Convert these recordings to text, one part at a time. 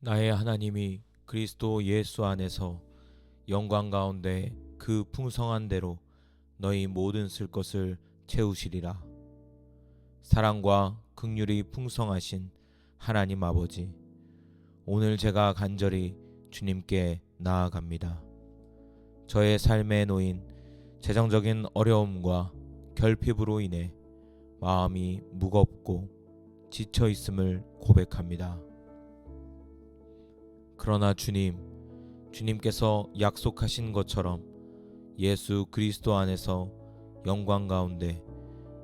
나의 하나님이 그리스도 예수 안에서 영광 가운데 그 풍성한 대로 너희 모든 쓸 것을 채우시리라. 사랑과 긍휼이 풍성하신 하나님 아버지, 오늘 제가 간절히 주님께 나아갑니다. 저의 삶에 놓인 재정적인 어려움과 결핍으로 인해 마음이 무겁고 지쳐 있음을 고백합니다. 그러나 주님께서 약속하신 것처럼 예수 그리스도 안에서 영광 가운데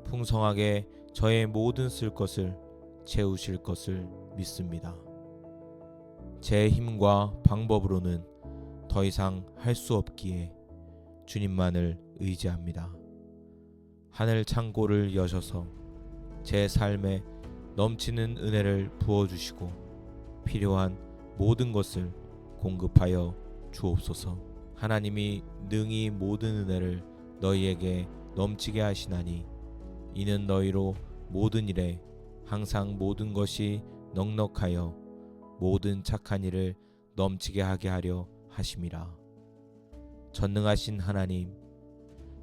풍성하게 저의 모든 쓸 것을 채우실 것을 믿습니다. 제 힘과 방법으로는 더 이상 할 수 없기에 주님만을 의지합니다. 하늘 창고를 여셔서 제 삶에 넘치는 은혜를 부어주시고 필요한 모든 것을 공급하여 주옵소서. 하나님이 능히 모든 은혜를 너희에게 넘치게 하시나니 이는 너희로 모든 일에 항상 모든 것이 넉넉하여 모든 착한 일을 넘치게 하게 하려 하심이라. 전능하신 하나님,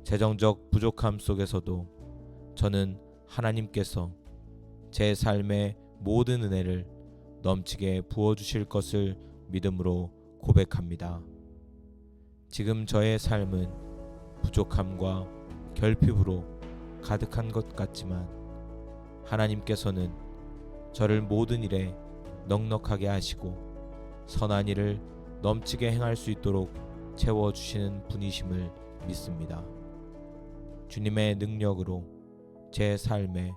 재정적 부족함 속에서도 저는 하나님께서 제 삶의 모든 은혜를 넘치게 부어주실 것을 믿음으로 고백합니다. 지금 저의 삶은 부족함과 결핍으로 가득한 것 같지만 하나님께서는 저를 모든 일에 넉넉하게 하시고 선한 일을 넘치게 행할 수 있도록 채워주시는 분이심을 믿습니다. 주님의 능력으로 제 삶에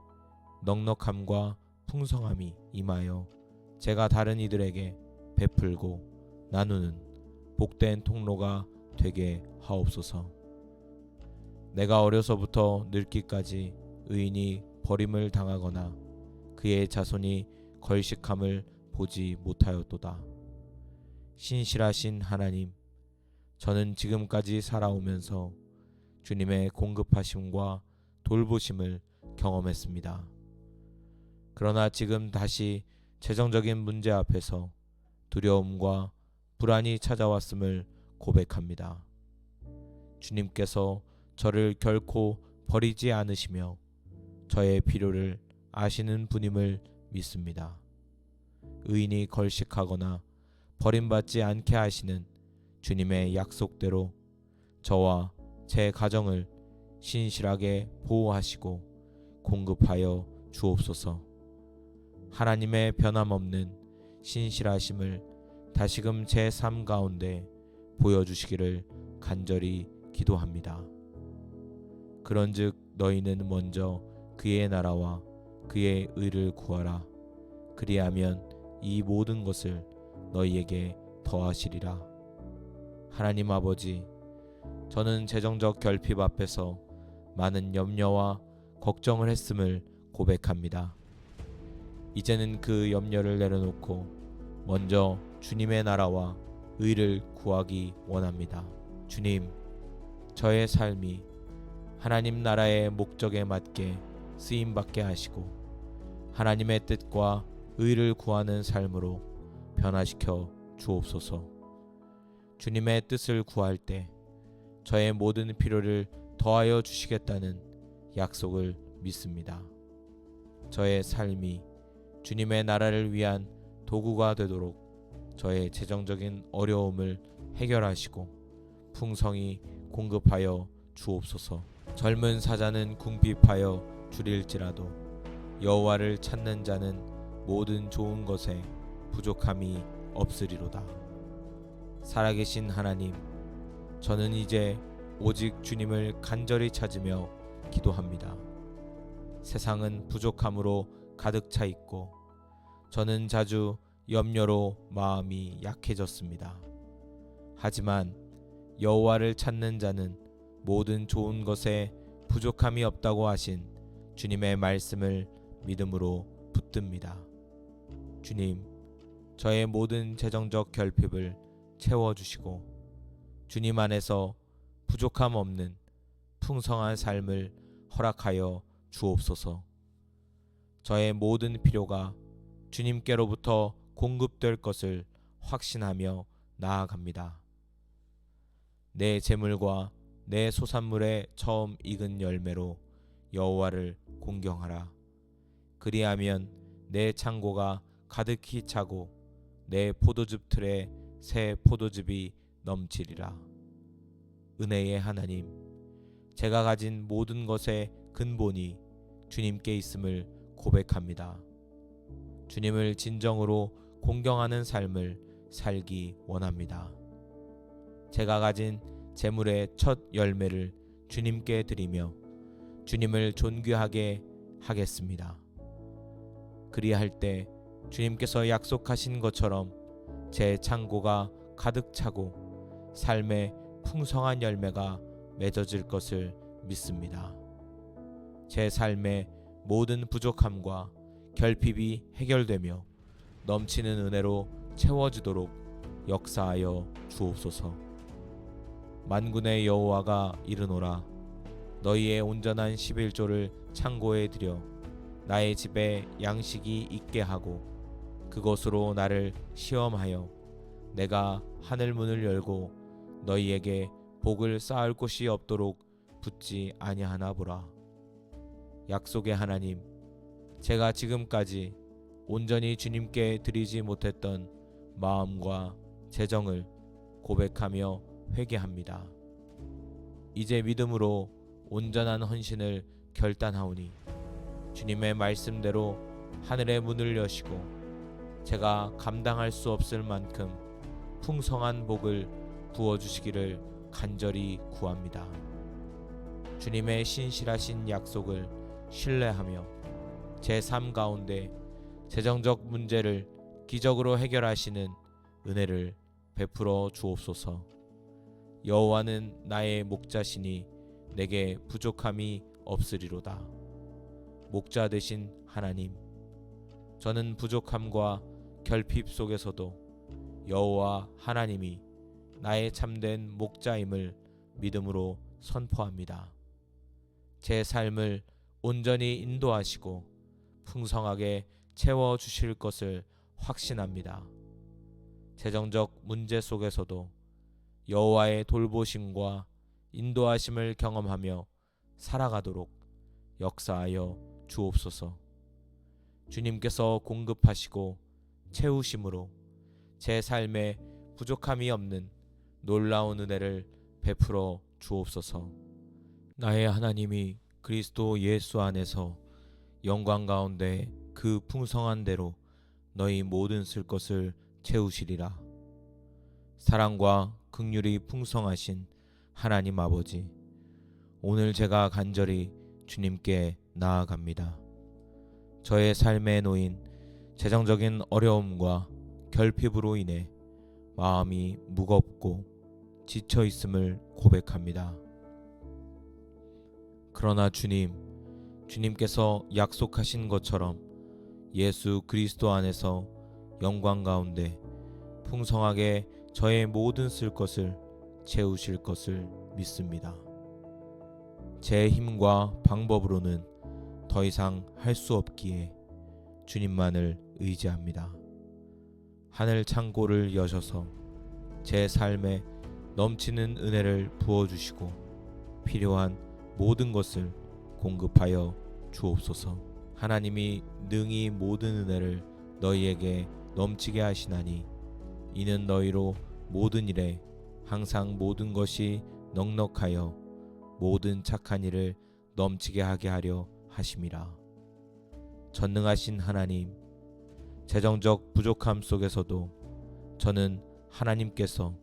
넉넉함과 풍성함이 임하여 제가 다른 이들에게 베풀고 나누는 복된 통로가 되게 하옵소서. 내가 어려서부터 늙기까지 의인이 버림을 당하거나 그의 자손이 걸식함을 보지 못하였도다. 신실하신 하나님, 저는 지금까지 살아오면서 주님의 공급하심과 돌보심을 경험했습니다. 그러나 지금 다시 재정적인 문제 앞에서 두려움과 불안이 찾아왔음을 고백합니다. 주님께서 저를 결코 버리지 않으시며 저의 필요를 아시는 분임을 믿습니다. 의인이 걸식하거나 버림받지 않게 하시는 주님의 약속대로 저와 제 가정을 신실하게 보호하시고 공급하여 주옵소서. 하나님의 변함없는 신실하심을 다시금 제 삶 가운데 보여주시기를 간절히 기도합니다. 그런즉 너희는 먼저 그의 나라와 그의 의를 구하라. 그리하면 이 모든 것을 너희에게 더하시리라. 하나님 아버지, 저는 재정적 결핍 앞에서 많은 염려와 걱정을 했음을 고백합니다. 이제는 그 염려를 내려놓고 먼저 주님의 나라와 의를 구하기 원합니다. 주님, 저의 삶이 하나님 나라의 목적에 맞게 쓰임받게 하시고 하나님의 뜻과 의를 구하는 삶으로 변화시켜 주옵소서. 주님의 뜻을 구할 때 저의 모든 필요를 더하여 주시겠다는 약속을 믿습니다. 저의 삶이 주님의 나라를 위한 도구가 되도록 저의 재정적인 어려움을 해결하시고 풍성히 공급하여 주옵소서. 젊은 사자는 궁핍하여 줄일지라도 여호와를 찾는 자는 모든 좋은 것에 부족함이 없으리로다. 살아계신 하나님, 저는 이제 오직 주님을 간절히 찾으며 기도합니다. 세상은 부족함으로 가득 차 있고 저는 자주 염려로 마음이 약해졌습니다. 하지만 여호와를 찾는 자는 모든 좋은 것에 부족함이 없다고 하신 주님의 말씀을 믿음으로 붙듭니다. 주님, 저의 모든 재정적 결핍을 채워주시고 주님 안에서 부족함 없는 풍성한 삶을 허락하여 주옵소서. 저의 모든 필요가 주님께로부터 공급될 것을 확신하며 나아갑니다. 내 재물과 내 소산물의 처음 익은 열매로 여호와를 공경하라. 그리하면 내 창고가 가득히 차고 내 포도즙 틀에 새 포도즙이 넘치리라. 은혜의 하나님, 제가 가진 모든 것의 근본이 주님께 있음을 고백합니다. 주님을 진정으로 공경하는 삶을 살기 원합니다. 제가 가진 재물의 첫 열매를 주님께 드리며 주님을 존귀하게 하겠습니다. 그리할 때 주님께서 약속하신 것처럼 제 창고가 가득 차고 삶의 풍성한 열매가 맺어질 것을 믿습니다. 제 삶의 모든 부족함과 결핍이 해결되며 넘치는 은혜로 채워지도록 역사하여 주옵소서. 만군의 여호와가 이르노라. 너희의 온전한 11조를 창고에 들여 나의 집에 양식이 있게 하고 그것으로 나를 시험하여 내가 하늘 문을 열고 너희에게 복을 쌓을 곳이 없도록 붙지 아니하나 보라. 약속의 하나님, 제가 지금까지 온전히 주님께 드리지 못했던 마음과 재정을 고백하며 회개합니다. 이제 믿음으로 온전한 헌신을 결단하오니 주님의 말씀대로 하늘의 문을 여시고 제가 감당할 수 없을 만큼 풍성한 복을 부어주시기를 간절히 구합니다. 주님의 신실하신 약속을 신뢰하며 제 삶 가운데 재정적 문제를 기적으로 해결하시는 은혜를 베풀어 주옵소서. 여호와는 나의 목자시니 내게 부족함이 없으리로다. 목자 되신 하나님, 저는 부족함과 결핍 속에서도 여호와 하나님이 나의 참된 목자임을 믿음으로 선포합니다. 제 삶을 온전히 인도하시고 풍성하게 채워주실 것을 확신합니다. 재정적 문제 속에서도 여호와의 돌보심과 인도하심을 경험하며 살아가도록 역사하여 주옵소서. 주님께서 공급하시고 채우심으로 제 삶에 부족함이 없는 놀라운 은혜를 베풀어 주옵소서. 나의 하나님이 그리스도 예수 안에서 영광 가운데 그 풍성한 대로 너희 모든 쓸 것을 채우시리라. 사랑과 긍휼이 풍성하신 하나님 아버지, 오늘 제가 간절히 주님께 나아갑니다. 저의 삶에 놓인 재정적인 어려움과 결핍으로 인해 마음이 무겁고 지쳐 있음을 고백합니다. 그러나 주님께서 약속하신 것처럼 예수 그리스도 안에서 영광 가운데 풍성하게 저의 모든 쓸 것을 채우실 것을 믿습니다. 제 힘과 방법으로는 더 이상 할 수 없기에 주님만을 의지합니다. 하늘 창고를 여셔서 제 삶에 넘치는 은혜를 부어주시고 필요한 모든 것을 공급하여 주옵소서. 하나님이 능히 모든 은혜를 너희에게 넘치게 하시나니 이는 너희로 모든 일에 항상 모든 것이 넉넉하여 모든 착한 일을 넘치게 하게 하려 하심이라. 전능하신 하나님, 재정적 부족함 속에서도 저는 하나님께서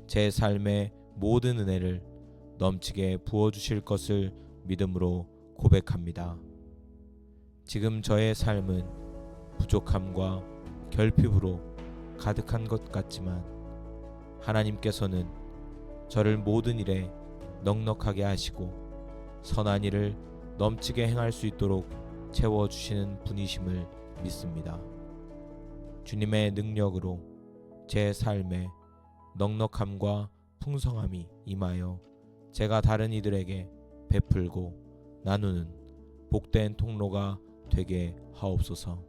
제 삶의 모든 은혜를 넘치게 부어주실 것을 믿음으로 고백합니다. 지금 저의 삶은 부족함과 결핍으로 가득한 것 같지만 하나님께서는 저를 모든 일에 넉넉하게 하시고 선한 일을 넘치게 행할 수 있도록 채워주시는 분이심을 믿습니다. 주님의 능력으로 제 삶에 넉넉함과 풍성함이 임하여 제가 다른 이들에게 베풀고 나누는 복된 통로가 되게 하옵소서.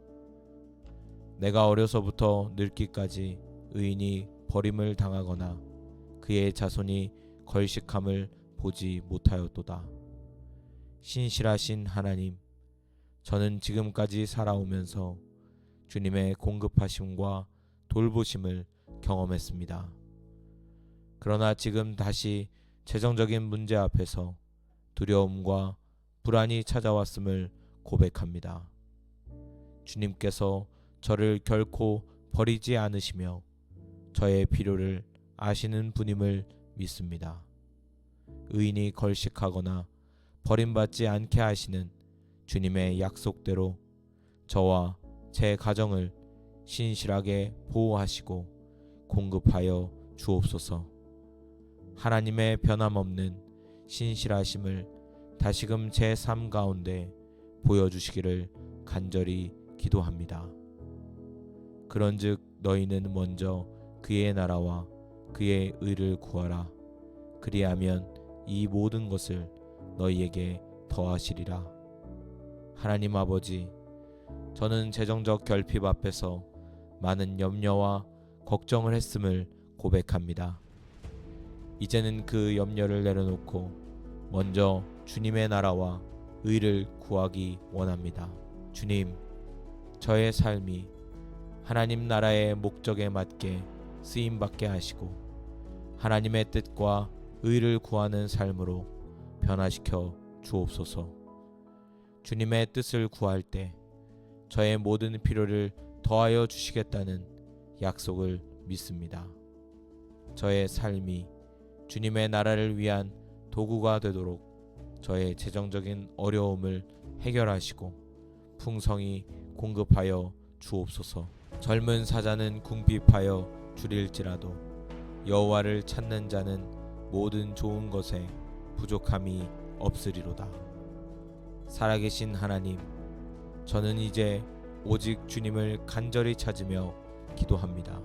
내가 어려서부터 늙기까지 의인이 버림을 당하거나 그의 자손이 걸식함을 보지 못하였도다. 신실하신 하나님, 저는 지금까지 살아오면서 주님의 공급하심과 돌보심을 경험했습니다. 그러나 지금 다시 재정적인 문제 앞에서 두려움과 불안이 찾아왔음을 고백합니다. 주님께서 저를 결코 버리지 않으시며 저의 필요를 아시는 분임을 믿습니다. 의인이 걸식하거나 버림받지 않게 하시는 주님의 약속대로 저와 제 가정을 신실하게 보호하시고 공급하여 주옵소서. 하나님의 변함없는 신실하심을 다시금 제 삶 가운데 보여주시기를 간절히 기도합니다. 그런즉 너희는 먼저 그의 나라와 그의 의를 구하라. 그리하면 이 모든 것을 너희에게 더하시리라. 하나님 아버지, 저는 재정적 결핍 앞에서 많은 염려와 걱정을 했음을 고백합니다. 이제는 그 염려를 내려놓고 먼저 주님의 나라와 의를 구하기 원합니다. 주님, 저의 삶이 하나님 나라의 목적에 맞게 쓰임받게 하시고 하나님의 뜻과 의를 구하는 삶으로 변화시켜 주옵소서. 주님의 뜻을 구할 때 저의 모든 필요를 더하여 주시겠다는 약속을 믿습니다. 저의 삶이 주님의 나라를 위한 도구가 되도록 저의 재정적인 어려움을 해결하시고 풍성히 공급하여 주옵소서. 젊은 사자는 궁핍하여 줄일지라도 여호와를 찾는 자는 모든 좋은 것에 부족함이 없으리로다. 살아계신 하나님, 저는 이제 오직 주님을 간절히 찾으며 기도합니다.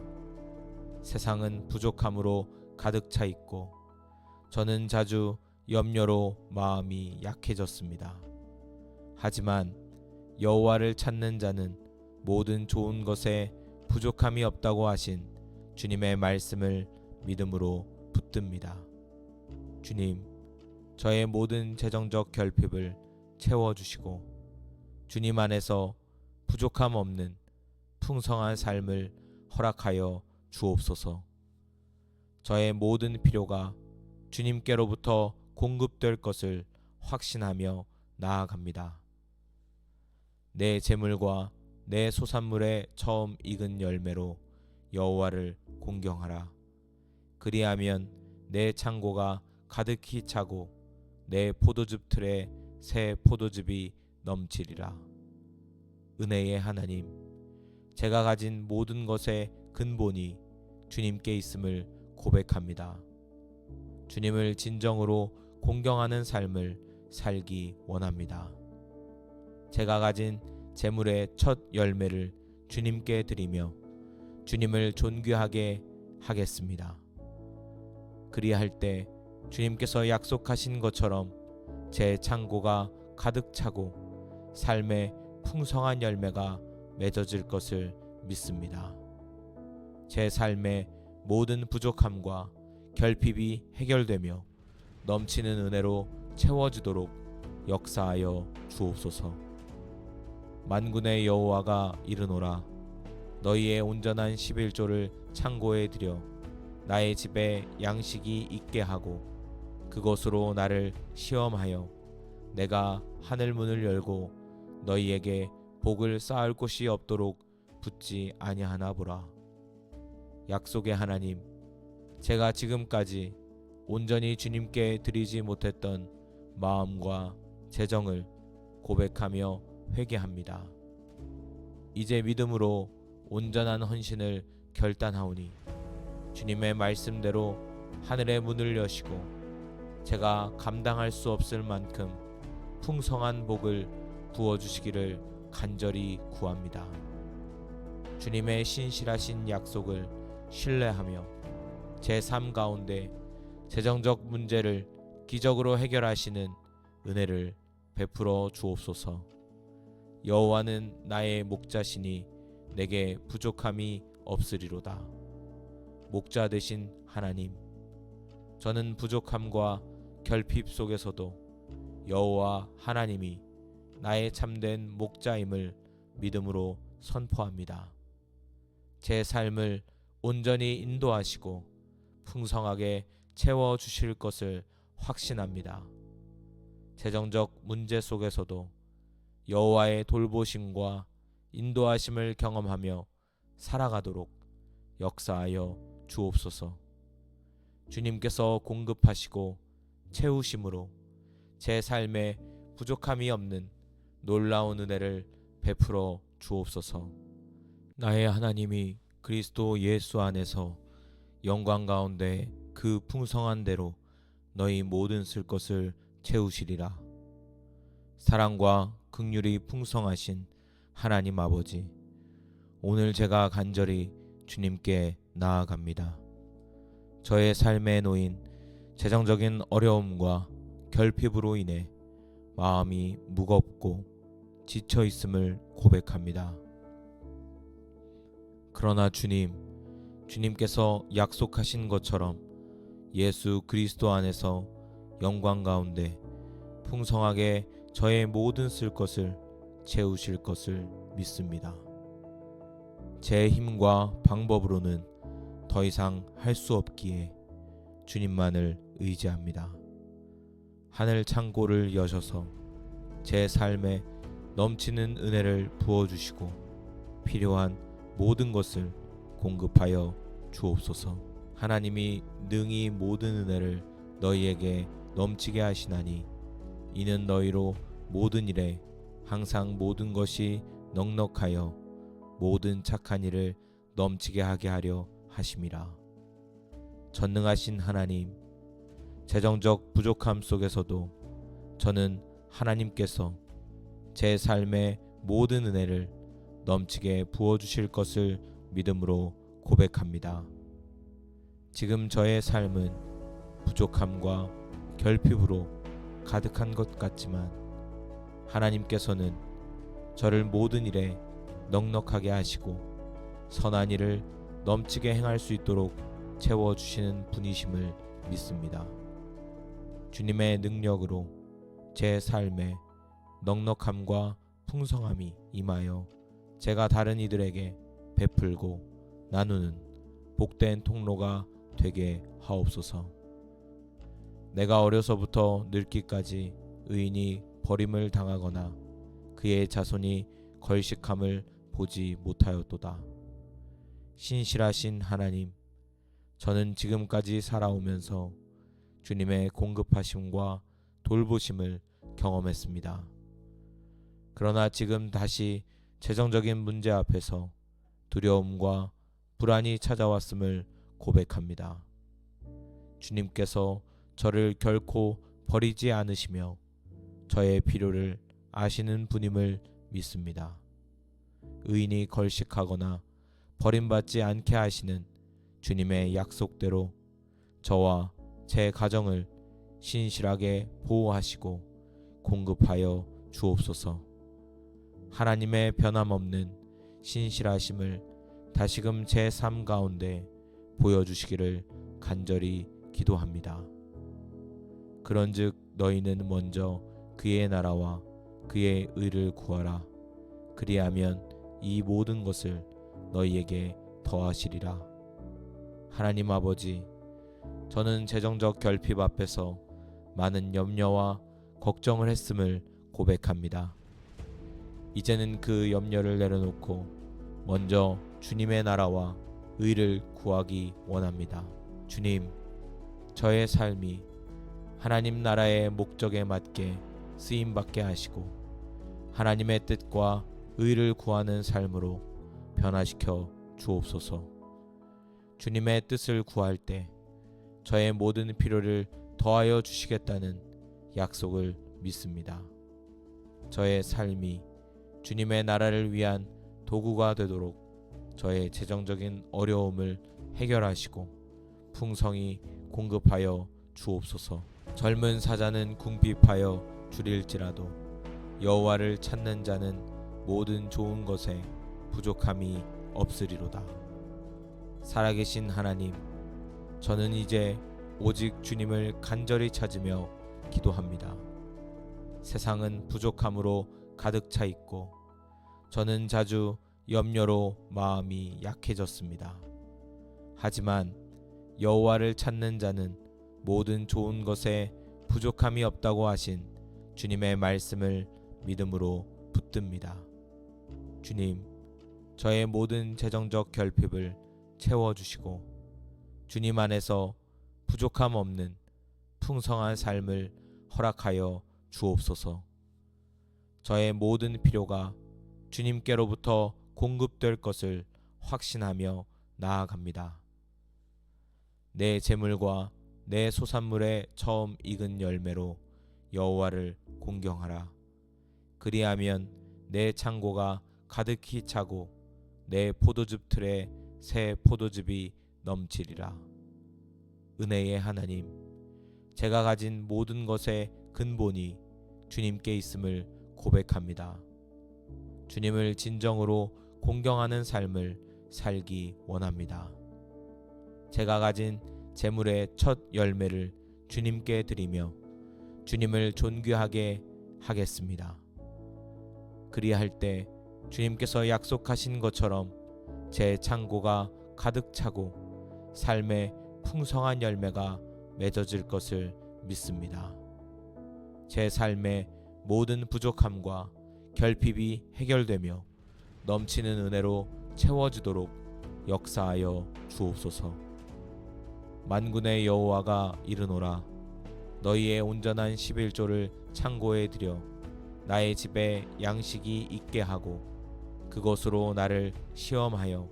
세상은 부족함으로 가득 차 있고 저는 자주 염려로 마음이 약해졌습니다. 하지만 여호와를 찾는 자는 모든 좋은 것에 부족함이 없다고 하신 주님의 말씀을 믿음으로 붙듭니다. 주님, 저의 모든 재정적 결핍을 채워주시고 주님 안에서 부족함 없는 풍성한 삶을 허락하여 주옵소서. 저의 모든 필요가 주님께로부터 공급될 것을 확신하며 나아갑니다. 내 재물과 내 소산물의 처음 익은 열매로 여호와를 공경하라. 그리하면 내 창고가 가득히 차고 내 포도즙 틀에 새 포도즙이 넘치리라. 은혜의 하나님, 제가 가진 모든 것의 근본이 주님께 있음을 고백합니다. 주님을 진정으로 공경하는 삶을 살기 원합니다. 제가 가진 재물의 첫 열매를 주님께 드리며 주님을 존귀하게 하겠습니다. 그리할 때 주님께서 약속하신 것처럼 제 창고가 가득 차고 삶의 풍성한 열매가 맺어질 것을 믿습니다. 제 삶의 모든 부족함과 결핍이 해결되며 넘치는 은혜로 채워지도록 역사하여 주옵소서. 만군의 여호와가 이르노라. 너희의 온전한 11조를 창고에 들여 나의 집에 양식이 있게 하고 그것으로 나를 시험하여 내가 하늘 문을 열고 너희에게 복을 쌓을 곳이 없도록 붙지 아니하나 보라. 약속의 하나님, 제가 지금까지 온전히 주님께 드리지 못했던 마음과 재정을 고백하며 회개합니다. 이제 믿음으로 온전한 헌신을 결단하오니 주님의 말씀대로 하늘의 문을 여시고 제가 감당할 수 없을 만큼 풍성한 복을 부어주시기를 간절히 구합니다. 주님의 신실하신 약속을 신뢰하며 제 삶 가운데 재정적 문제를 기적으로 해결하시는 은혜를 베풀어 주옵소서. 여호와는 나의 목자시니 내게 부족함이 없으리로다. 목자 되신 하나님, 저는 부족함과 결핍 속에서도 여호와 하나님이 나의 참된 목자임을 믿음으로 선포합니다. 제 삶을 온전히 인도하시고 풍성하게 채워주실 것을 확신합니다. 재정적 문제 속에서도 여호와의 돌보심과 인도하심을 경험하며 살아가도록 역사하여 주옵소서. 주님께서 공급하시고 채우심으로 제 삶에 부족함이 없는 놀라운 은혜를 베풀어 주옵소서. 나의 하나님이 그리스도 예수 안에서 영광 가운데 그 풍성한 대로 너희 모든 쓸 것을 채우시리라. 사랑과 긍휼이 풍성하신 하나님 아버지, 오늘 제가 간절히 주님께 나아갑니다. 저의 삶에 놓인 재정적인 어려움과 결핍으로 인해 마음이 무겁고 지쳐 있음을 고백합니다. 그러나 주님께서 약속하신 것처럼 예수 그리스도 안에서 영광 가운데 풍성하게 저의 모든 쓸 것을 채우실 것을 믿습니다. 제 힘과 방법으로는 더 이상 할 수 없기에 주님만을 의지합니다. 하늘 창고를 여셔서 제 삶에 넘치는 은혜를 부어주시고 필요한 모든 것을 공급하여 주옵소서. 하나님이 능히 모든 은혜를 너희에게 넘치게 하시나니 이는 너희로 모든 일에 항상 모든 것이 넉넉하여 모든 착한 일을 넘치게 하게 하려 하심이라. 전능하신 하나님, 재정적 부족함 속에서도 저는 하나님께서 제 삶의 모든 은혜를 넘치게 부어주실 것을 믿음으로 고백합니다. 지금 저의 삶은 부족함과 결핍으로 가득한 것 같지만 하나님께서는 저를 모든 일에 넉넉하게 하시고 선한 일을 넘치게 행할 수 있도록 채워주시는 분이심을 믿습니다. 주님의 능력으로 제 삶에 넉넉함과 풍성함이 임하여 제가 다른 이들에게 베풀고 나누는 복된 통로가 되게 하옵소서. 내가 어려서부터 늙기까지 의인이 버림을 당하거나 그의 자손이 걸식함을 보지 못하였도다. 신실하신 하나님, 저는 지금까지 살아오면서 주님의 공급하심과 돌보심을 경험했습니다. 그러나 지금 다시 재정적인 문제 앞에서 두려움과 불안이 찾아왔음을 고백합니다. 주님께서 저를 결코 버리지 않으시며 저의 필요를 아시는 분임을 믿습니다. 의인이 걸식하거나 버림받지 않게 하시는 주님의 약속대로 저와 제 가정을 신실하게 보호하시고 공급하여 주옵소서. 하나님의 변함없는 신실하심을 다시금 제 삶 가운데 보여주시기를 간절히 기도합니다. 그런즉 너희는 먼저 그의 나라와 그의 의를 구하라. 그리하면 이 모든 것을 너희에게 더하시리라. 하나님 아버지, 저는 재정적 결핍 앞에서 많은 염려와 걱정을 했음을 고백합니다. 이제는 그 염려를 내려놓고 먼저 주님의 나라와 의를 구하기 원합니다. 주님, 저의 삶이 하나님 나라의 목적에 맞게 쓰임받게 하시고 하나님의 뜻과 의를 구하는 삶으로 변화시켜 주옵소서. 주님의 뜻을 구할 때 저의 모든 필요를 더하여 주시겠다는 약속을 믿습니다. 저의 삶이 주님의 나라를 위한 도구가 되도록 저의 재정적인 어려움을 해결하시고 풍성히 공급하여 주옵소서. 젊은 사자는 궁핍하여 줄일지라도 여호와를 찾는 자는 모든 좋은 것에 부족함이 없으리로다. 살아계신 하나님, 저는 이제 오직 주님을 간절히 찾으며 기도합니다. 세상은 부족함으로 가득 차 있고 저는 자주 염려로 마음이 약해졌습니다. 하지만 여호와를 찾는 자는 모든 좋은 것에 부족함이 없다고 하신 주님의 말씀을 믿음으로 붙듭니다. 주님, 저의 모든 재정적 결핍을 채워주시고 주님 안에서 부족함 없는 풍성한 삶을 허락하여 주옵소서. 저의 모든 필요가 주님께로부터 공급될 것을 확신하며 나아갑니다. 내 재물과 내 소산물의 처음 익은 열매로 여호와를 공경하라. 그리하면 내 창고가 가득히 차고 내 포도즙 틀에 새 포도즙이 넘치리라. 은혜의 하나님, 제가 가진 모든 것의 근본이 주님께 있음을 고백합니다. 주님을 진정으로 공경하는 삶을 살기 원합니다. 제가 가진 재물의 첫 열매를 주님께 드리며 주님을 존귀하게 하겠습니다. 그리할 때 주님께서 약속하신 것처럼 제 창고가 가득 차고 삶의 풍성한 열매가 맺어질 것을 믿습니다. 제 삶의 모든 부족함과 결핍이 해결되며 넘치는 은혜로 채워지도록 역사하여 주옵소서. 만군의 여호와가 이르노라. 너희의 온전한 11조를 창고에 들여 나의 집에 양식이 있게 하고 그것으로 나를 시험하여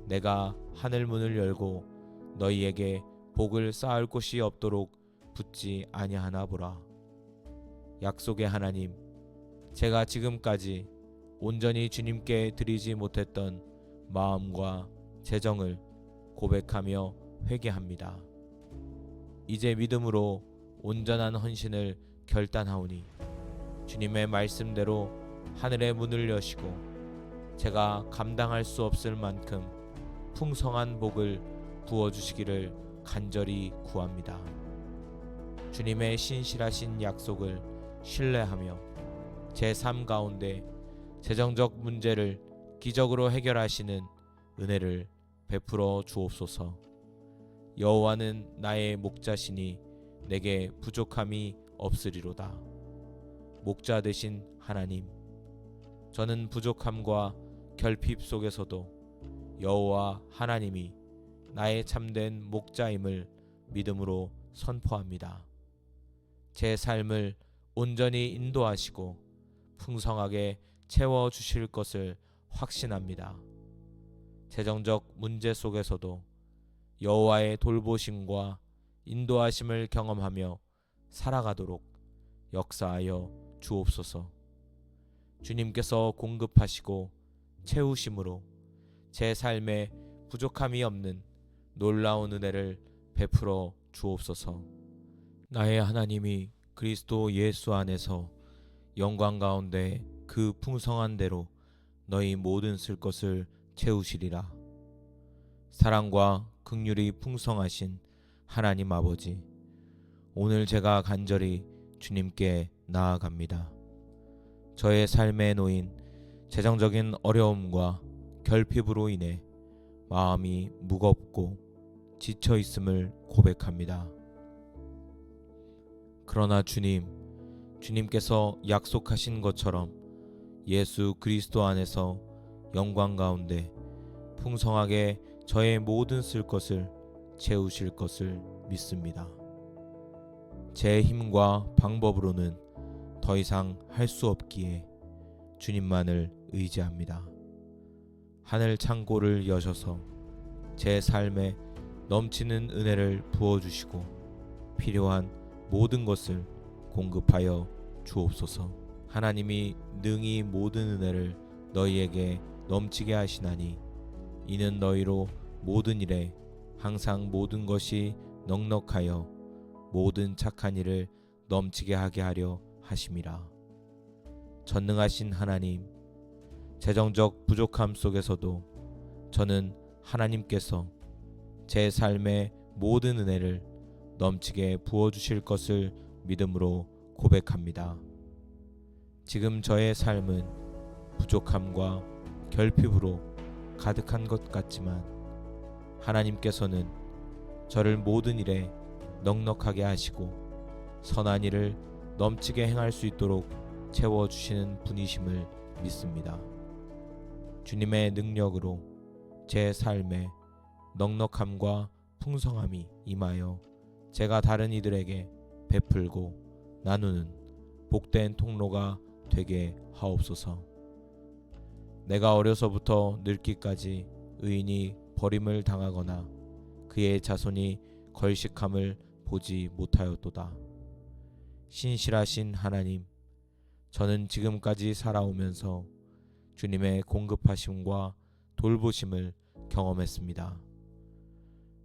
내가 하늘 문을 열고 너희에게 복을 쌓을 곳이 없도록 붙지 아니하나 보라. 약속의 하나님, 제가 지금까지 온전히 주님께 드리지 못했던 마음과 재정을 고백하며 회개합니다. 이제 믿음으로 온전한 헌신을 결단하오니 주님의 말씀대로 하늘의 문을 여시고 제가 감당할 수 없을 만큼 풍성한 복을 부어주시기를 간절히 구합니다. 주님의 신실하신 약속을 신뢰하며 제 삶 가운데 재정적 문제를 기적으로 해결하시는 은혜를 베풀어 주옵소서. 여호와는 나의 목자시니 내게 부족함이 없으리로다. 목자 되신 하나님, 저는 부족함과 결핍 속에서도 여호와 하나님이 나의 참된 목자임을 믿음으로 선포합니다. 제 삶을 온전히 인도하시고 풍성하게 채워주실 것을 확신합니다. 재정적 문제 속에서도 여호와의 돌보심과 인도하심을 경험하며 살아가도록 역사하여 주옵소서. 주님께서 공급하시고 채우심으로 제 삶에 부족함이 없는 놀라운 은혜를 베풀어 주옵소서. 나의 하나님이 그리스도 예수 안에서 영광 가운데 그 풍성한 대로 너희 모든 쓸 것을 채우시리라. 사랑과 긍휼이 풍성하신 하나님 아버지, 오늘 제가 간절히 주님께 나아갑니다. 저의 삶에 놓인 재정적인 어려움과 결핍으로 인해 마음이 무겁고 지쳐 있음을 고백합니다. 그러나 주님께서 약속하신 것처럼 예수 그리스도 안에서 영광 가운데 풍성하게 저의 모든 쓸 것을 채우실 것을 믿습니다. 제 힘과 방법으로는 더 이상 할 수 없기에 주님만을 의지합니다. 하늘 창고를 여셔서 제 삶에 넘치는 은혜를 부어주시고 필요한 모든 것을 공급하여 주옵소서. 하나님이 능히 모든 은혜를 너희에게 넘치게 하시나니 이는 너희로 모든 일에 항상 모든 것이 넉넉하여 모든 착한 일을 넘치게 하게 하려 하심이라. 전능하신 하나님, 재정적 부족함 속에서도 저는 하나님께서 제 삶의 모든 은혜를 넘치게 부어주실 것을 믿음으로 고백합니다. 지금 저의 삶은 부족함과 결핍으로 가득한 것 같지만 하나님께서는 저를 모든 일에 넉넉하게 하시고 선한 일을 넘치게 행할 수 있도록 채워주시는 분이심을 믿습니다. 주님의 능력으로 제 삶에 넉넉함과 풍성함이 임하여 제가 다른 이들에게 베풀고 나누는 복된 통로가 되게 하옵소서. 내가 어려서부터 늙기까지 의인이 버림을 당하거나 그의 자손이 걸식함을 보지 못하였도다. 신실하신 하나님, 저는 지금까지 살아오면서 주님의 공급하심과 돌보심을 경험했습니다.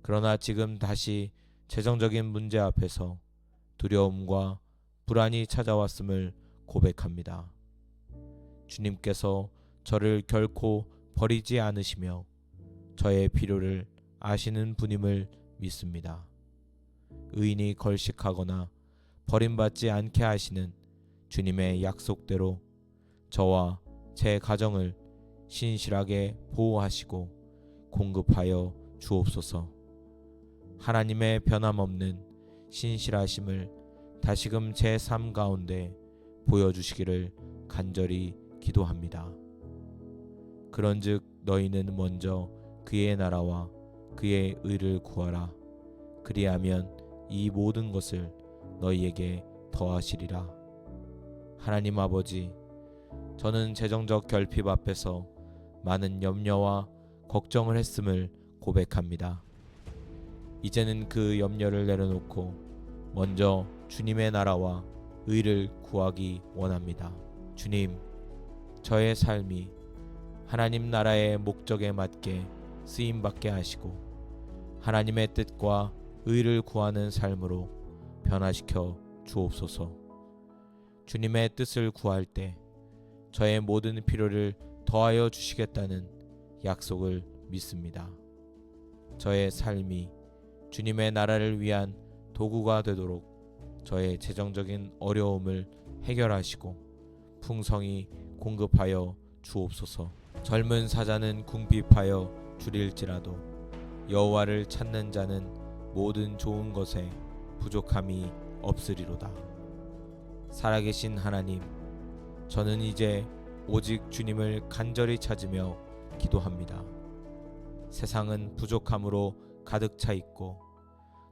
그러나 지금 다시 재정적인 문제 앞에서 두려움과 불안이 찾아왔음을 고백합니다. 주님께서 저를 결코 버리지 않으시며 저의 필요를 아시는 분임을 믿습니다. 의인이 걸식하거나 버림받지 않게 하시는 주님의 약속대로 저와 제 가정을 신실하게 보호하시고 공급하여 주옵소서. 하나님의 변함없는 신실하심을 다시금 제 삶 가운데 보여주시기를 간절히 기도합니다. 그런즉 너희는 먼저 그의 나라와 그의 의를 구하라. 그리하면 이 모든 것을 너희에게 더하시리라. 하나님 아버지, 저는 재정적 결핍 앞에서 많은 염려와 걱정을 했음을 고백합니다. 이제는 그 염려를 내려놓고 먼저 주님의 나라와 의를 구하기 원합니다. 주님, 저의 삶이 하나님 나라의 목적에 맞게 쓰임받게 하시고 하나님의 뜻과 의를 구하는 삶으로 변화시켜 주옵소서. 주님의 뜻을 구할 때 저의 모든 필요를 더하여 주시겠다는 약속을 믿습니다. 저의 삶이 주님의 나라를 위한 도구가 되도록 저의 재정적인 어려움을 해결하시고 풍성히 공급하여 주옵소서. 젊은 사자는 궁핍하여 줄일지라도 여호와를 찾는 자는 모든 좋은 것에 부족함이 없으리로다. 살아계신 하나님, 저는 이제 오직 주님을 간절히 찾으며 기도합니다. 세상은 부족함으로 가득 차 있고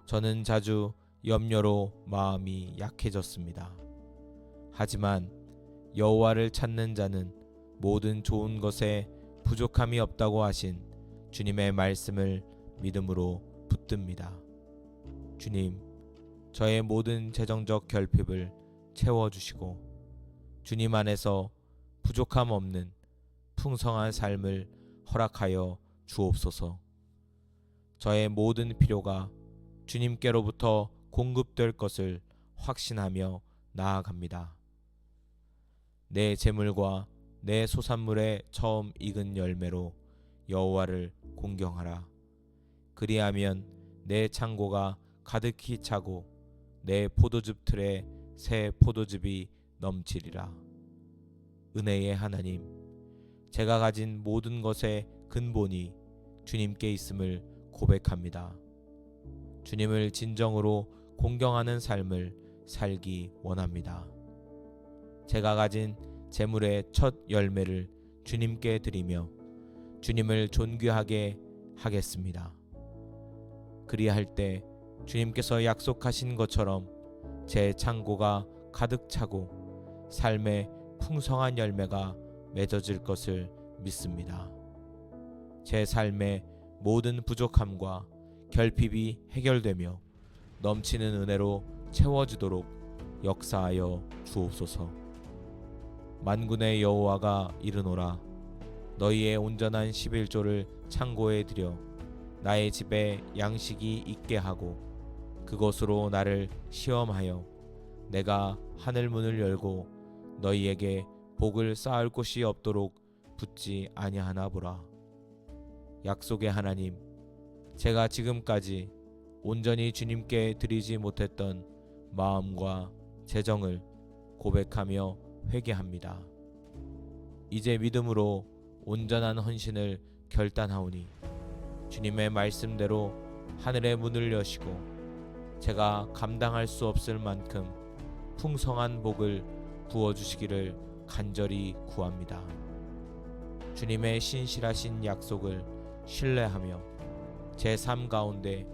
저는 자주 염려로 마음이 약해졌습니다. 하지만 여호와를 찾는 자는 모든 좋은 것에 부족함이 없다고 하신 주님의 말씀을 믿음으로 붙듭니다. 주님, 저의 모든 재정적 결핍을 채워주시고 주님 안에서 부족함 없는 풍성한 삶을 허락하여 주옵소서. 저의 모든 필요가 주님께로부터 공급될 것을 확신하며 나아갑니다. 내 재물과 내 소산물의 처음 익은 열매로 여호와를 공경하라. 그리하면 내 창고가 가득히 차고 내 포도즙 틀에 새 포도즙이 넘치리라. 은혜의 하나님, 제가 가진 모든 것의 근본이 주님께 있음을 고백합니다. 주님을 진정으로 공경하는 삶을 살기 원합니다. 제가 가진 재물의 첫 열매를 주님께 드리며 주님을 존귀하게 하겠습니다. 그리할 때 주님께서 약속하신 것처럼 제 창고가 가득 차고 삶의 풍성한 열매가 맺어질 것을 믿습니다. 제 삶의 모든 부족함과 결핍이 해결되며 넘치는 은혜로 채워지도록 역사하여 주옵소서. 만군의 여호와가 이르노라. 너희의 온전한 11조를 창고에 들여 나의 집에 양식이 있게 하고 그것으로 나를 시험하여 내가 하늘 문을 열고 너희에게 복을 쌓을 곳이 없도록 붙지 아니하나 보라. 약속의 하나님, 제가 지금까지 온전히 주님께 드리지 못했던 마음과 재정을 고백하며 회개합니다. 이제 믿음으로 온전한 헌신을 결단하오니 주님의 말씀대로 하늘의 문을 여시고 제가 감당할 수 없을 만큼 풍성한 복을 부어주시기를 간절히 구합니다. 주님의 신실하신 약속을 신뢰하며 제 삶 가운데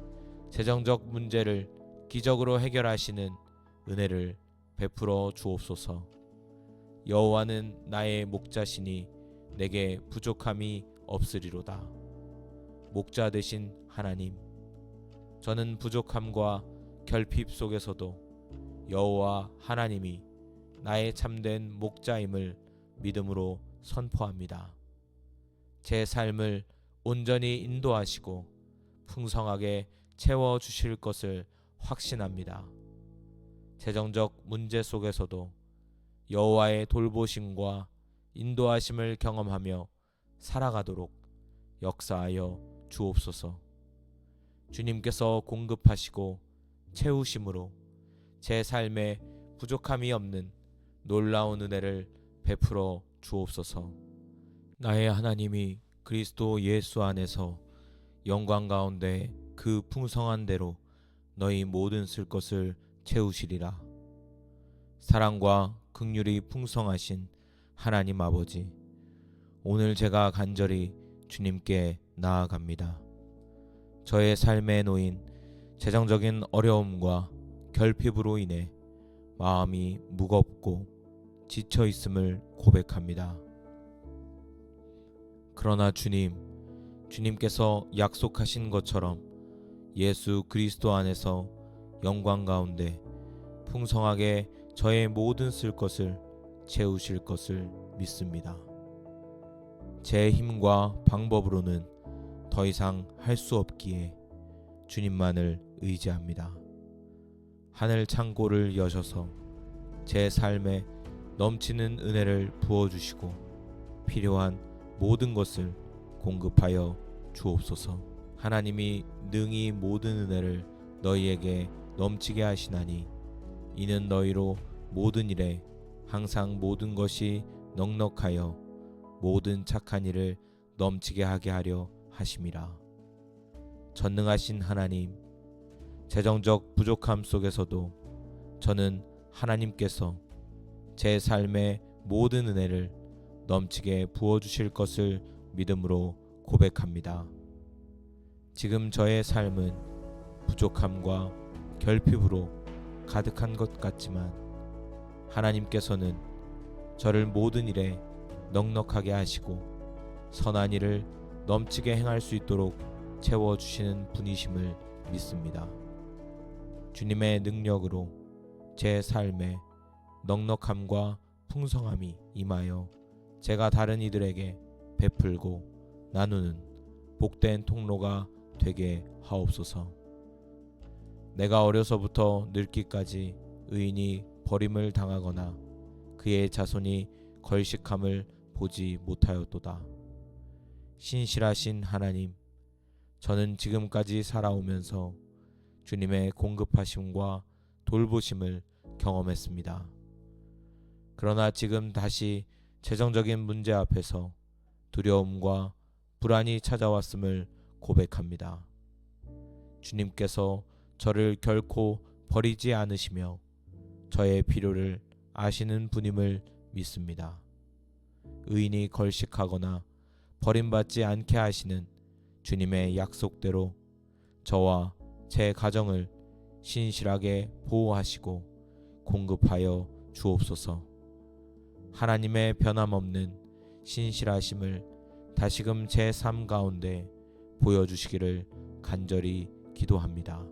재정적 문제를 기적으로 해결하시는 은혜를 베풀어 주옵소서. 여호와는 나의 목자시니 내게 부족함이 없으리로다. 목자 되신 하나님, 저는 부족함과 결핍 속에서도 여호와 하나님이 나의 참된 목자임을 믿음으로 선포합니다. 제 삶을 온전히 인도하시고 풍성하게 채워주실 것을 확신합니다. 재정적 문제 속에서도 여호와의 돌보심과 인도하심을 경험하며 살아가도록 역사하여 주옵소서. 주님께서 공급하시고 채우심으로 제 삶에 부족함이 없는 놀라운 은혜를 베풀어 주옵소서. 나의 하나님이 그리스도 예수 안에서 영광 가운데 그 풍성한 대로 너희 모든 쓸 것을 채우시리라. 사랑과 긍휼이 풍성하신 하나님 아버지, 오늘 제가 간절히 주님께 나아갑니다. 저의 삶에 놓인 재정적인 어려움과 결핍으로 인해 마음이 무겁고 지쳐 있음을 고백합니다. 그러나 주님께서 약속하신 것처럼 예수 그리스도 안에서 영광 가운데 풍성하게 저의 모든 쓸 것을 채우실 것을 믿습니다. 제 힘과 방법으로는 더 이상 할 수 없기에 주님만을 의지합니다. 하늘 창고를 여셔서 제 삶에 넘치는 은혜를 부어주시고 필요한 모든 것을 공급하여 주옵소서. 하나님이 능히 모든 은혜를 너희에게 넘치게 하시나니 이는 너희로 모든 일에 항상 모든 것이 넉넉하여 모든 착한 일을 넘치게 하게 하려 하심이라. 전능하신 하나님, 재정적 부족함 속에서도 저는 하나님께서 제 삶의 모든 은혜를 넘치게 부어주실 것을 믿음으로 고백합니다. 지금 저의 삶은 부족함과 결핍으로 가득한 것 같지만 하나님께서는 저를 모든 일에 넉넉하게 하시고 선한 일을 넘치게 행할 수 있도록 채워주시는 분이심을 믿습니다. 주님의 능력으로 제 삶에 넉넉함과 풍성함이 임하여 제가 다른 이들에게 베풀고 나누는 복된 통로가 되게 하옵소서. 내가 어려서부터 늙기까지 의인이 버림을 당하거나 그의 자손이 걸식함을 보지 못하였도다. 신실하신 하나님, 저는 지금까지 살아오면서 주님의 공급하심과 돌보심을 경험했습니다. 그러나 지금 다시 재정적인 문제 앞에서 두려움과 불안이 찾아왔음을 고백합니다. 주님께서 저를 결코 버리지 않으시며 저의 필요를 아시는 분임을 믿습니다. 의인이 걸식하거나 버림받지 않게 하시는 주님의 약속대로 저와 제 가정을 신실하게 보호하시고 공급하여 주옵소서. 하나님의 변함없는 신실하심을 다시금 제 삶 가운데 보여주시기를 간절히 기도합니다.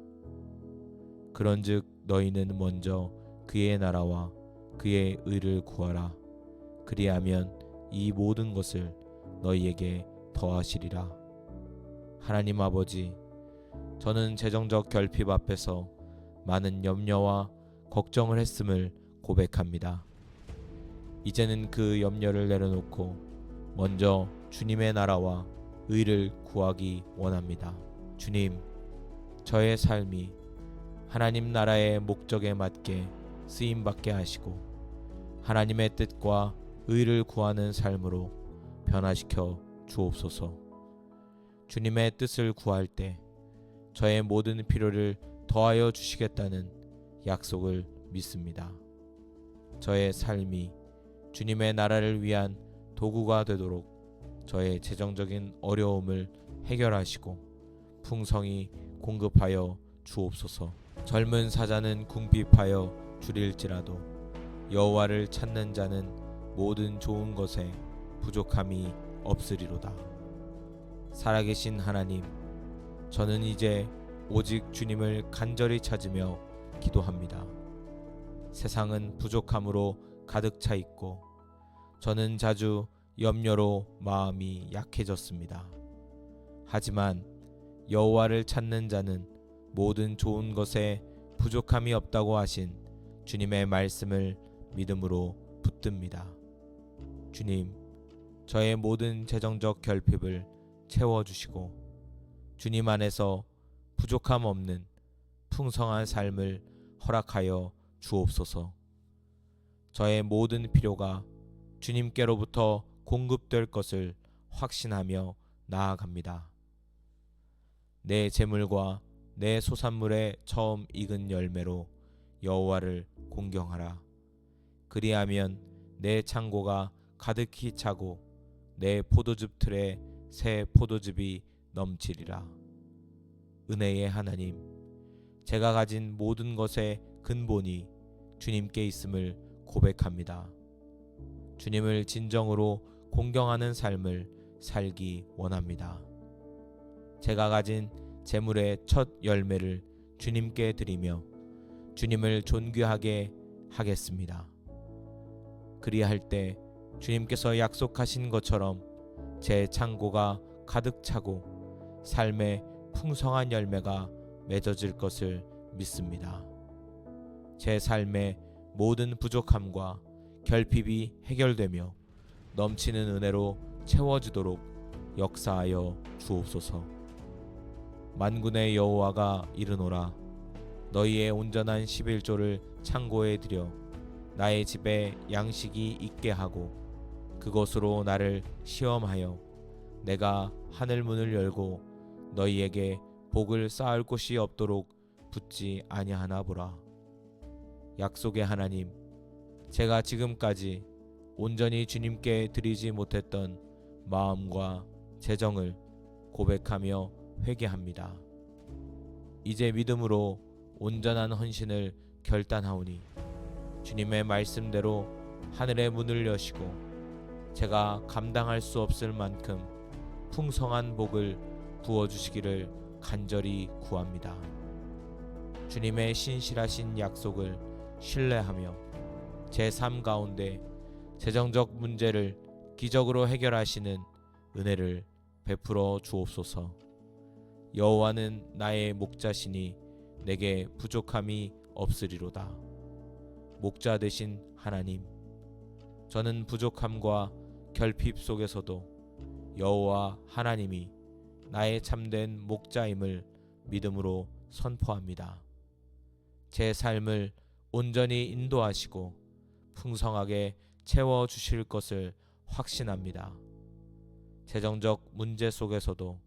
그런즉 너희는 먼저 그의 나라와 그의 의를 구하라. 그리하면 이 모든 것을 너희에게 더하시리라. 하나님 아버지, 저는 재정적 결핍 앞에서 많은 염려와 걱정을 했음을 고백합니다. 이제는 그 염려를 내려놓고 먼저 주님의 나라와 의를 구하기 원합니다. 주님, 저의 삶이 하나님 나라의 목적에 맞게 쓰임받게 하시고 하나님의 뜻과 의를 구하는 삶으로 변화시켜 주옵소서. 주님의 뜻을 구할 때 저의 모든 필요를 더하여 주시겠다는 약속을 믿습니다. 저의 삶이 주님의 나라를 위한 도구가 되도록 저의 재정적인 어려움을 해결하시고 풍성히 공급하여 주옵소서. 젊은 사자는 궁핍하여 줄일지라도 여호와를 찾는 자는 모든 좋은 것에 부족함이 없으리로다. 살아계신 하나님, 저는 이제 오직 주님을 간절히 찾으며 기도합니다. 세상은 부족함으로 가득 차 있고 저는 자주 염려로 마음이 약해졌습니다. 하지만 여호와를 찾는 자는 모든 좋은 것에 부족함이 없다고 하신 주님의 말씀을 믿음으로 붙듭니다. 주님, 저의 모든 재정적 결핍을 채워주시고 주님 안에서 부족함 없는 풍성한 삶을 허락하여 주옵소서. 저의 모든 필요가 주님께로부터 공급될 것을 확신하며 나아갑니다. 내 재물과 내 소산물의 처음 익은 열매로 여호와를 공경하라. 그리하면 내 창고가 가득히 차고 내 포도즙 틀에 새 포도즙이 넘치리라. 은혜의 하나님, 제가 가진 모든 것의 근본이 주님께 있음을 고백합니다. 주님을 진정으로 공경하는 삶을 살기 원합니다. 제가 가진 재물의 첫 열매를 주님께 드리며 주님을 존귀하게 하겠습니다. 그리할 때 주님께서 약속하신 것처럼 제 창고가 가득 차고 삶의 풍성한 열매가 맺어질 것을 믿습니다. 제 삶의 모든 부족함과 결핍이 해결되며 넘치는 은혜로 채워지도록 역사하여 주옵소서. 만군의 여호와가 이르노라. 너희의 온전한 11조를 창고에 들여 나의 집에 양식이 있게 하고 그것으로 나를 시험하여 내가 하늘 문을 열고 너희에게 복을 쌓을 곳이 없도록 붙지 아니하나 보라. 약속의 하나님, 제가 지금까지 온전히 주님께 드리지 못했던 마음과 재정을 고백하며 회개합니다. 이제 믿음으로 온전한 헌신을 결단하오니 주님의 말씀대로 하늘의 문을 여시고 제가 감당할 수 없을 만큼 풍성한 복을 부어주시기를 간절히 구합니다. 주님의 신실하신 약속을 신뢰하며 제 삶 가운데 재정적 문제를 기적으로 해결하시는 은혜를 베풀어 주옵소서. 여호와는 나의 목자시니 내게 부족함이 없으리로다. 목자 되신 하나님, 저는 부족함과 결핍 속에서도 여호와 하나님이 나의 참된 목자임을 믿음으로 선포합니다. 제 삶을 온전히 인도하시고 풍성하게 채워주실 것을 확신합니다. 재정적 문제 속에서도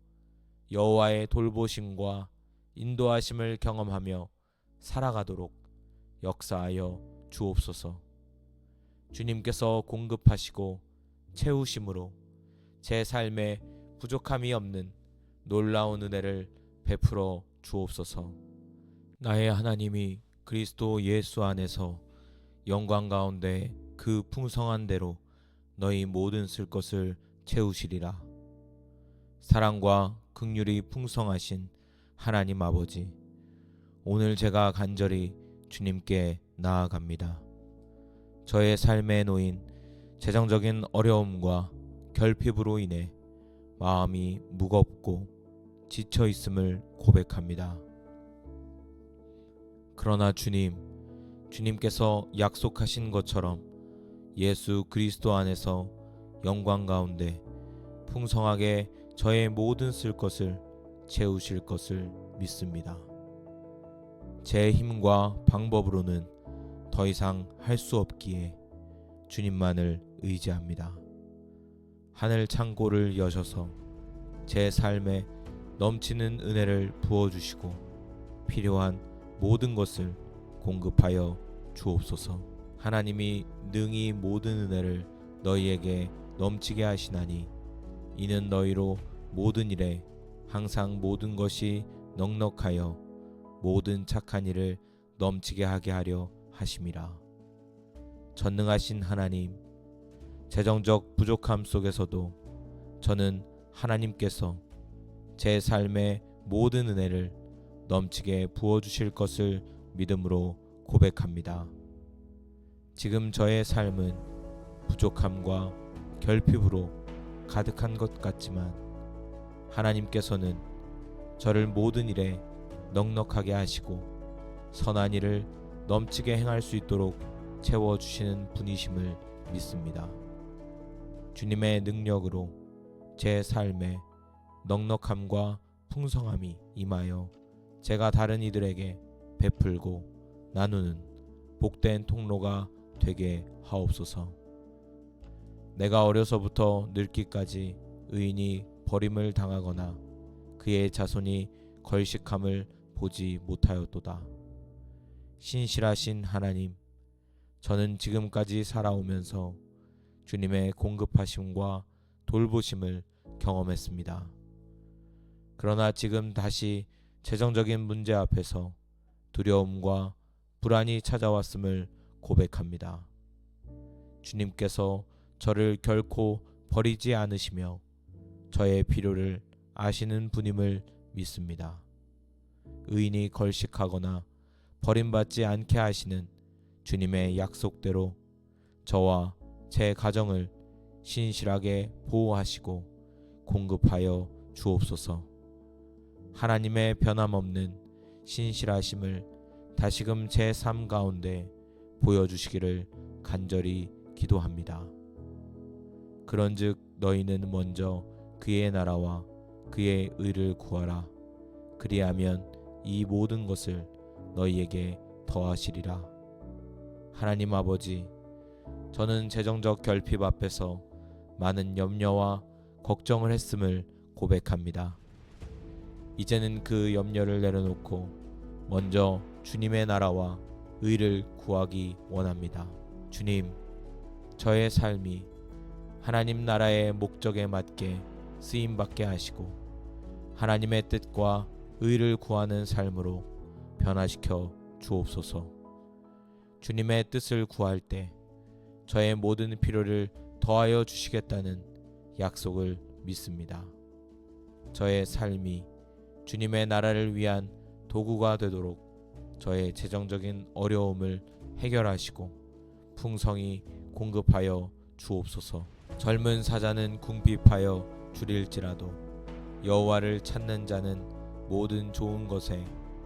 여호와의 돌보심과 인도하심을 경험하며 살아가도록 역사하여 주옵소서. 주님께서 공급하시고 채우심으로 제 삶에 부족함이 없는 놀라운 은혜를 베풀어 주옵소서. 나의 하나님이 그리스도 예수 안에서 영광 가운데 그 풍성한 대로 너희 모든 쓸 것을 채우시리라. 사랑과 긍휼이 풍성하신 하나님 아버지, 오늘 제가 간절히 주님께 나아갑니다. 저의 삶에 놓인 재정적인 어려움과 결핍으로 인해 마음이 무겁고 지쳐 있음을 고백합니다. 그러나 주님께서 약속하신 것처럼 예수 그리스도 안에서 영광 가운데 풍성하게 저의 모든 쓸 것을 채우실 것을 믿습니다. 제 힘과 방법으로는 더 이상 할 수 없기에 주님만을 의지합니다. 하늘 창고를 여셔서 제 삶에 넘치는 은혜를 부어주시고 필요한 모든 것을 공급하여 주옵소서. 하나님이 능히 모든 은혜를 너희에게 넘치게 하시나니 이는 너희로 모든 일에 항상 모든 것이 넉넉하여 모든 착한 일을 넘치게 하게 하려 하심이라. 전능하신 하나님, 재정적 부족함 속에서도 저는 하나님께서 제 삶의 모든 은혜를 넘치게 부어주실 것을 믿음으로 고백합니다. 지금 저의 삶은 부족함과 결핍으로 가득한 것 같지만 하나님께서는 저를 모든 일에 넉넉하게 하시고 선한 일을 넘치게 행할 수 있도록 채워주시는 분이심을 믿습니다. 주님의 능력으로 제 삶에 넉넉함과 풍성함이 임하여 제가 다른 이들에게 베풀고 나누는 복된 통로가 되게 하옵소서. 내가 어려서부터 늙기까지 의인이 버림을 당하거나 그의 자손이 걸식함을 보지 못하였도다. 신실하신 하나님, 저는 지금까지 살아오면서 주님의 공급하심과 돌보심을 경험했습니다. 그러나 지금 다시 재정적인 문제 앞에서 두려움과 불안이 찾아왔음을 고백합니다. 주님께서 저를 결코 버리지 않으시며 저의 필요를 아시는 분임을 믿습니다. 의인이 걸식하거나 버림받지 않게 하시는 주님의 약속대로 저와 제 가정을 신실하게 보호하시고 공급하여 주옵소서. 하나님의 변함없는 신실하심을 다시금 제 삶 가운데 보여주시기를 간절히 기도합니다. 그런즉 너희는 먼저 그의 나라와 그의 의를 구하라. 그리하면 이 모든 것을 너희에게 더하시리라. 하나님 아버지, 저는 재정적 결핍 앞에서 많은 염려와 걱정을 했음을 고백합니다. 이제는 그 염려를 내려놓고 먼저 주님의 나라와 의를 구하기 원합니다. 주님, 저의 삶이 하나님 나라의 목적에 맞게 쓰임받게 하시고 하나님의 뜻과 의를 구하는 삶으로 변화시켜 주옵소서. 주님의 뜻을 구할 때 저의 모든 필요를 더하여 주시겠다는 약속을 믿습니다. 저의 삶이 주님의 나라를 위한 도구가 되도록 저의 재정적인 어려움을 해결하시고 풍성히 공급하여 주옵소서. 젊은 사자는 궁핍하여 줄일지라도 여호와를 찾는 자는 모든 좋은 것에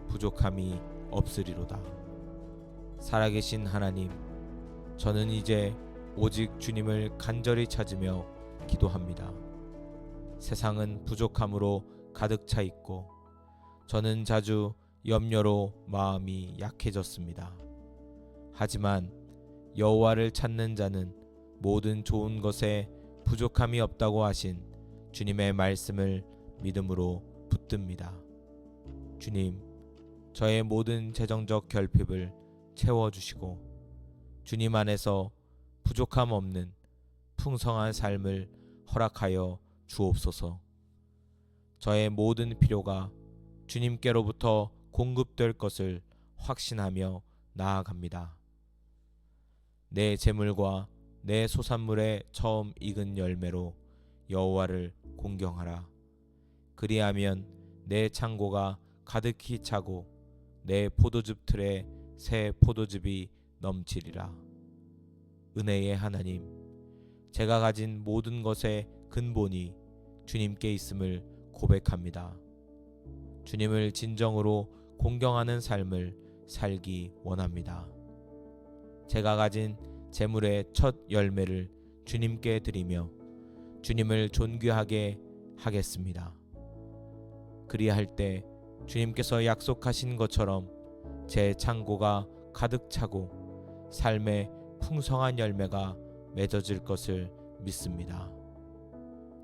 부족함이 없으리로다. 살아계신 하나님, 저는 이제 오직 주님을 간절히 찾으며 기도합니다. 세상은 부족함으로 가득 차 있고 저는 자주 염려로 마음이 약해졌습니다. 하지만 여호와를 찾는 자는 모든 좋은 것에 부족함이 없다고 하신 주님의 말씀을 믿음으로 붙듭니다. 주님, 저의 모든 재정적 결핍을 채워주시고 주님 안에서 부족함 없는 풍성한 삶을 허락하여 주옵소서. 저의 모든 필요가 주님께로부터 공급될 것을 확신하며 나아갑니다. 내 재물과 내 소산물의 처음 익은 열매로 여호와를 공경하라. 그리하면 내 창고가 가득히 차고 내 포도즙 틀에 새 포도즙이 넘치리라. 은혜의 하나님, 제가 가진 모든 것의 근본이 주님께 있음을 고백합니다. 주님을 진정으로 공경하는 삶을 살기 원합니다. 제가 가진 재물의 첫 열매를 주님께 드리며 주님을 존귀하게 하겠습니다. 그리할 때 주님께서 약속하신 것처럼 제 창고가 가득 차고 삶의 풍성한 열매가 맺어질 것을 믿습니다.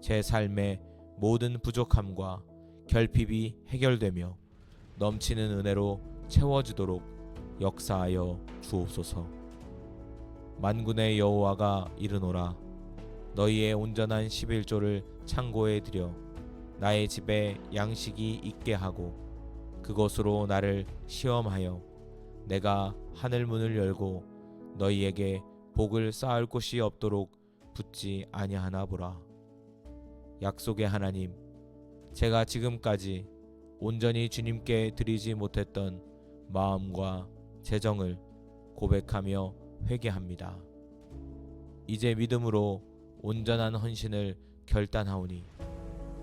제 삶의 모든 부족함과 결핍이 해결되며 넘치는 은혜로 채워지도록 역사하여 주옵소서. 만군의 여호와가 이르노라. 너희의 온전한 11조를 창고에 들여 나의 집에 양식이 있게 하고 그것으로 나를 시험하여 내가 하늘 문을 열고 너희에게 복을 쌓을 곳이 없도록 붙지 아니하나 보라. 약속의 하나님, 제가 지금까지 온전히 주님께 드리지 못했던 마음과 재정을 고백하며 회개합니다. 이제 믿음으로 온전한 헌신을 결단하오니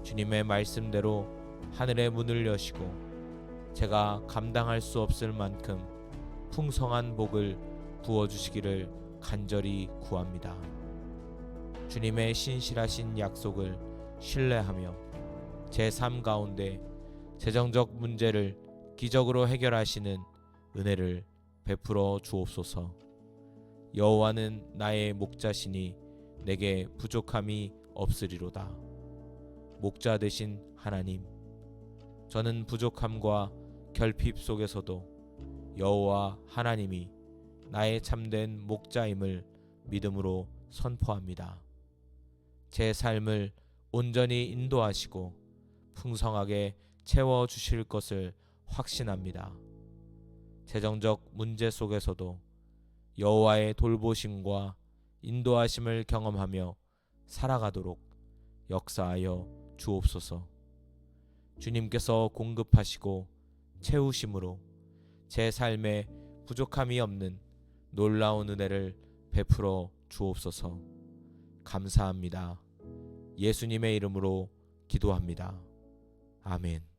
주님의 말씀대로 하늘의 문을 여시고 제가 감당할 수 없을 만큼 풍성한 복을 부어주시기를 간절히 구합니다. 주님의 신실하신 약속을 신뢰하며 제 삶 가운데 재정적 문제를 기적으로 해결하시는 은혜를 베풀어 주옵소서. 여호와는 나의 목자시니 내게 부족함이 없으리로다. 목자 되신 하나님, 저는 부족함과 결핍 속에서도 여호와 하나님이 나의 참된 목자임을 믿음으로 선포합니다. 제 삶을 온전히 인도하시고 풍성하게 채워주실 것을 확신합니다. 재정적 문제 속에서도 여호와의 돌보심과 인도하심을 경험하며 살아가도록 역사하여 주옵소서. 주님께서 공급하시고 채우심으로 제 삶에 부족함이 없는 놀라운 은혜를 베풀어 주옵소서. 감사합니다. 예수님의 이름으로 기도합니다. 아멘.